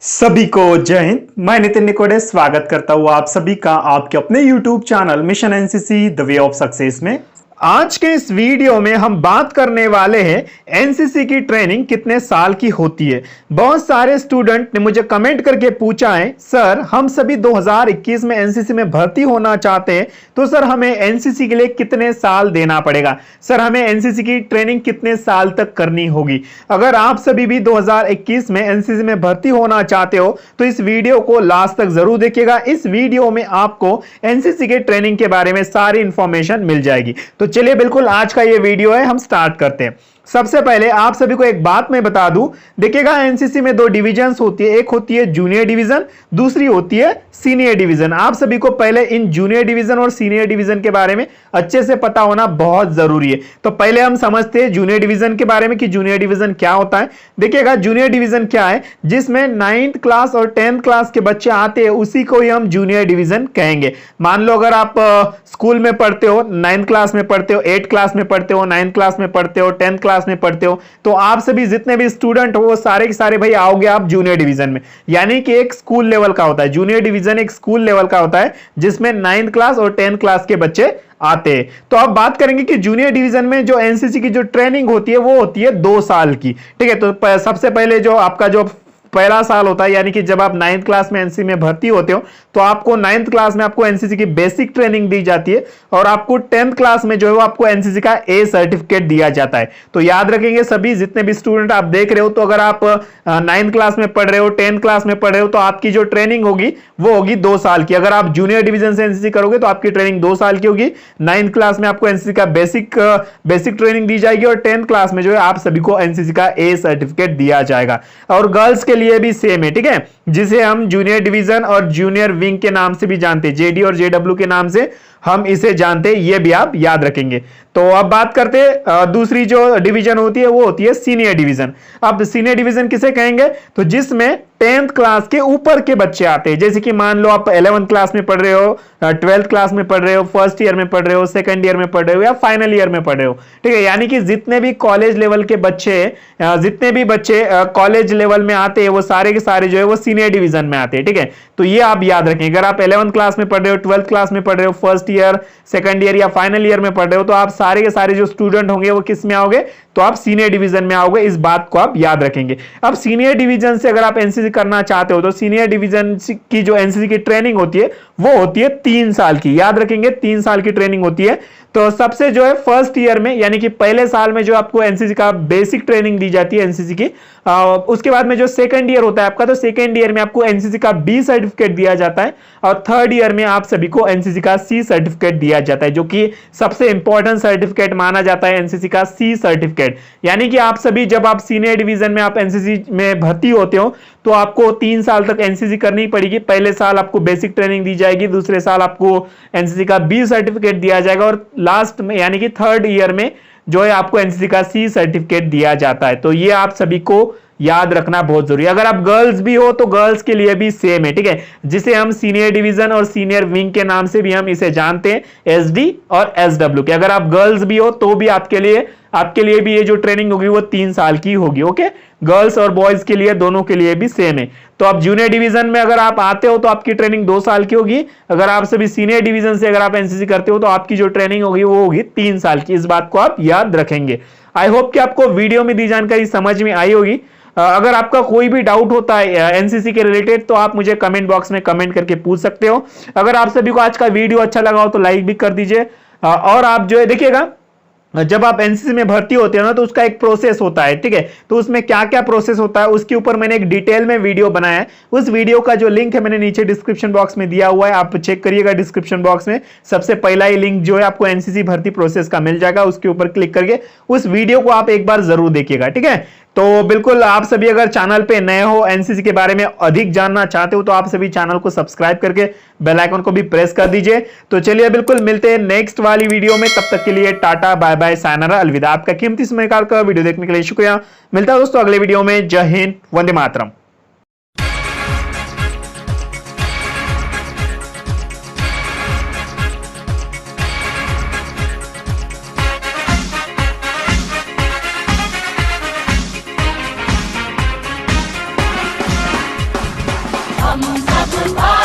सभी को जय हिंद। मैं नितिन निकोड़े स्वागत करता हूं आप सभी का आपके अपने YouTube channel mission NCC the way of success में। आज के इस वीडियो में हम बात करने वाले हैं एनसीसी की ट्रेनिंग कितने साल की होती है। बहुत सारे स्टूडेंट ने मुझे कमेंट करके पूछा है, सर हम सभी 2021 में एनसीसी में भर्ती होना चाहते हैं, तो सर हमें एनसीसी के लिए कितने साल देना पड़ेगा, सर हमें एनसीसी की ट्रेनिंग कितने साल तक करनी होगी। अगर आप सभी भी 2021 में एनसीसी में भर्ती होना चाहते हो तो इस वीडियो को लास्ट तक जरूर देखिएगा। इस वीडियो में आपको एनसीसी के ट्रेनिंग के बारे में सारी इंफॉर्मेशन मिल जाएगी। तो चलिए बिल्कुल आज का ये वीडियो है, हम स्टार्ट करते हैं। सबसे पहले आप सभी को एक बात मैं बता दूं, देखिएगा एनसीसी में दो डिविजन्स होती है, एक होती है जूनियर डिवीजन, दूसरी होती है सीनियर डिवीजन। आप सभी को पहले इन जूनियर डिवीजन और सीनियर डिवीजन के बारे में अच्छे से पता होना बहुत जरूरी है। तो पहले हम समझते हैं जूनियर डिवीजन के बारे में कि जूनियर डिवीजन क्या होता है। देखिएगा जूनियर डिवीजन क्या है, जिसमें 9th क्लास और 10th क्लास के बच्चे आते हैं, उसी को ही हम जूनियर डिवीजन कहेंगे। मान लो अगर आप स्कूल में पढ़ते हो, 9th क्लास में पढ़ते हो, 8th क्लास में पढ़ते हो, 9th क्लास में पढ़ते हो, 10th क्लास में पढ़ते हो, तो आप सभी जितने भी स्टूडेंट हो वो सारे के सारे भाई आओगे आप जूनियर डिवीजन में। यानी कि एक स्कूल लेवल का होता है जूनियर डिवीजन, एक स्कूल लेवल का होता है जिसमें 9th क्लास और 10th क्लास के बच्चे आते हैं। तो अब बात करेंगे कि जूनियर डिवीजन में जो एनसीसी की जो ट्रेनिंग होती है वो होती है 2 साल की। ठीक है, तो सबसे पहले जो आपका जो पहला साल होता है, यानी कि जब आप 9th क्लास में एनसीसी में भर्ती होते हो तो आपको 9th क्लास में आपको एनसीसी की बेसिक ट्रेनिंग दी जाती है और आपको 10th क्लास में जो है वो आपको एनसीसी का ए सर्टिफिकेट दिया जाता है। तो याद रखेंगे सभी जितने भी स्टूडेंट आप देख रहे हो, तो अगर आप 9th क्लास में पढ़ रहे हो, 10th क्लास में पढ़ रहे हो, तो आपकी जो ट्रेनिंग होगी वो होगी 2 साल की। अगर आप जूनियर डिवीजन से एनसीसी करोगे तो आपकी ट्रेनिंग 2 साल की होगी। 9th क्लास में आपको एनसीसी का बेसिक ट्रेनिंग दी जाएगी और 10th क्लास में जो है आप सभी को एनसीसी का ए सर्टिफिकेट दिया जाएगा। और गर्ल्स के लिए भी सेम है, ठीक है, जिसे हम जूनियर डिवीजन और जूनियर विंग के नाम से भी जानते हैं, जेडी और जेडब्ल्यू के नाम से हम इसे जानते हैं, ये भी आप याद रखेंगे। तो अब बात करते हैं दूसरी जो डिवीजन होती है वो होती है सीनियर डिवीजन। अब सीनियर डिवीजन किसे कहेंगे, तो जिसमें 10th क्लास के ऊपर के बच्चे आते हैं। जैसे कि मान लो आप 11th क्लास में पढ़ रहे हो, 12th क्लास में पढ़ रहे हो, फर्स्ट ईयर में पढ़ रहे हो, सेकंड ईयर में पढ़ रहे हो या फाइनल ईयर में पढ़ रहे हो। ठीक है, यानी कि जितने भी कॉलेज लेवल के बच्चे, जितने भी बच्चे कॉलेज लेवल में आते हैं वो सारे के सारे जो है वो सीनियर डिवीजन में आते हैं। ठीक है, तो ये आप याद रखें। अगर आप 11th क्लास में पढ़ रहे हो, 12th क्लास में पढ़ रहे हो, फर्स्ट ईयर, सेकंड ईयर या फाइनल ईयर में पढ़ रहे हो, तो आप सारे के सारे जो स्टूडेंट होंगे वो किस में आओगे, तो आप सीनियर डिवीजन में आओगे। इस बात को आप याद रखेंगे। अब सीनियर डिवीजन से अगर आप एनसीसी करना चाहते हो तो सीनियर डिवीजन की जो एनसीसी की ट्रेनिंग होती है वो होती है 3 साल की। याद रखेंगे 3 साल की ट्रेनिंग होती है। तो सबसे जो है फर्स्ट ईयर में, यानी कि पहले साल में जो आपको एनसीसी का बेसिक ट्रेनिंग दी जाती है एनसीसी की, उसके बाद में जो सेकंड ईयर होता है आपका, तो सेकंड ईयर में आपको एनसीसी का बी सर्टिफिकेट दिया जाता है और थर्ड ईयर में आप सभी को एनसीसी का सी सर्टिफिकेट दिया जाता है, जो कि सबसे इंपॉर्टेंट सर्टिफिकेट माना जाता है एनसीसी का सी सर्टिफिकेट। यानी कि आप सभी जब आप सीनियर डिवीजन में आप एनसीसी में भर्ती होते हो तो आपको 3 साल तक एनसीसी करनी पड़ेगी। पहले साल आपको बेसिक ट्रेनिंग दी जाएगी, दूसरे साल आपको एनसीसी का बी सर्टिफिकेट दिया जाएगा और लास्ट में यानी कि थर्ड ईयर में जो है आपको एनसीसी का सी सर्टिफिकेट दिया जाता है। तो ये आप सभी को याद रखना बहुत जरूरी है। अगर आप गर्ल्स भी हो तो गर्ल्स के लिए भी सेम है, ठीक है, जिसे हम सीनियर डिवीजन और सीनियर विंग के नाम से भी हम इसे जानते हैं, एसडी और एसडब्ल्यू के। अगर आप गर्ल्स भी हो तो भी आपके लिए भी ये जो ट्रेनिंग होगी वो 3 साल की होगी। ओके, गर्ल्स और बॉयज के लिए दोनों के लिए भी सेम है। तो आप जूनियर डिवीजन में अगर आप आते हो तो आपकी ट्रेनिंग 2 साल की होगी। अगर आप सभी सीनियर डिवीजन से अगर आप एनसीसी करते हो तो आपकी जो ट्रेनिंग होगी वो होगी 3 साल की। इस बात को आप याद रखेंगे। आई होप कि आपको वीडियो में दी जानकारी समझ में आई होगी। अगर आपका कोई भी डाउट होता है एनसीसी के रिलेटेड तो आप मुझे कमेंट बॉक्स में कमेंट करके पूछ सकते हो। अगर आप सभी को आज का वीडियो अच्छा लगा हो तो लाइक भी कर दीजिए। और आप जो है देखिएगा, जब आप एनसीसी में भर्ती होते हो ना तो उसका एक प्रोसेस होता है, ठीक है, तो उसमें क्या क्या प्रोसेस होता है उसके ऊपर मैंने एक डिटेल में वीडियो बनाया है। उस वीडियो का जो लिंक है मैंने नीचे डिस्क्रिप्शन बॉक्स में दिया हुआ है, आप चेक करिएगा। डिस्क्रिप्शन बॉक्स में सबसे पहला ही लिंक जो है आपको एनसीसी भर्ती प्रोसेस का मिल जाएगा, उसके ऊपर क्लिक करके उस वीडियो को आप एक बार जरूर देखिएगा। ठीक है, तो बिल्कुल आप सभी अगर चैनल पे नए हो, एनसीसी के बारे में अधिक जानना चाहते हो तो आप सभी चैनल को सब्सक्राइब करके बेल आइकन को भी प्रेस कर दीजिए। तो चलिए बिल्कुल मिलते हैं नेक्स्ट वाली वीडियो में, तब तक के लिए टाटा बाय बाय सायनारा अलविदा। आपका कीमती समय निकाल कर वीडियो देखने के लिए शुक्रिया। मिलता है दोस्तों अगले वीडियो में। जय हिंद, वंदे मातरम। हम सब भाई